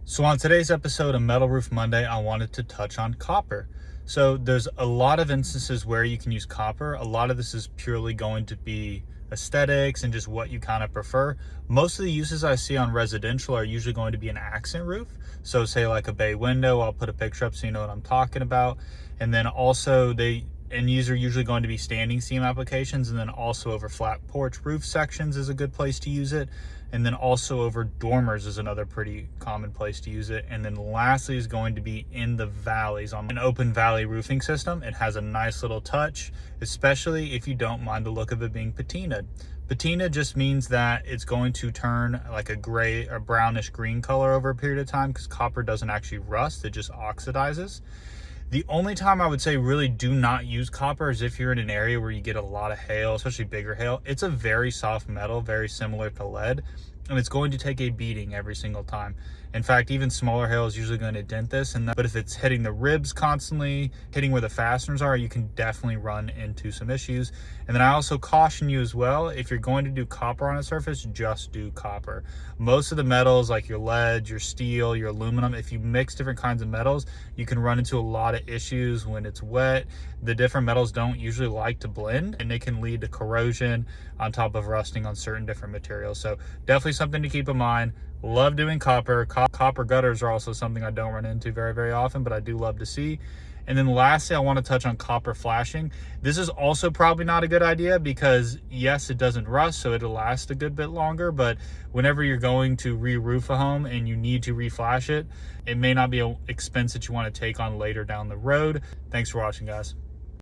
So on today's episode of Metal Roof Monday, I wanted to touch on copper. So there's a lot of instances where you can use copper. A lot of this is purely going to be aesthetics and just what you kind of prefer. Most of the uses I see on residential are usually going to be an accent roof. So say like a bay window, I'll put a picture up so you know what I'm talking about. And then also these are usually going to be standing seam applications, and then also over flat porch roof sections is a good place to use it. And then also over dormers is another pretty common place to use it. And then lastly is going to be in the valleys on an open valley roofing system. It has a nice little touch, especially if you don't mind the look of it being patinaed. Patina just means that it's going to turn like a gray or brownish green color over a period of time, because copper doesn't actually rust, it just oxidizes. The only time I would say really do not use copper is if you're in an area where you get a lot of hail, especially bigger hail. It's a very soft metal, very similar to lead, and it's going to take a beating every single time. In fact, even smaller hail is usually going to dent this, but if it's hitting the ribs constantly, hitting where the fasteners are, you can definitely run into some issues. And then I also caution you as well, if you're going to do copper on a surface, just do copper. Most of the metals like your lead, your steel, your aluminum, if you mix different kinds of metals, you can run into a lot of issues when it's wet. The different metals don't usually like to blend, and it can lead to corrosion on top of rusting on certain different materials. So definitely something to keep in mind. Love doing copper. Copper gutters are also something I don't run into very, very often, but I do love to see. And then lastly, I want to touch on copper flashing. This is also probably not a good idea because yes, it doesn't rust, so it'll last a good bit longer. But whenever you're going to re-roof a home and you need to reflash it, it may not be an expense that you want to take on later down the road. Thanks for watching, guys.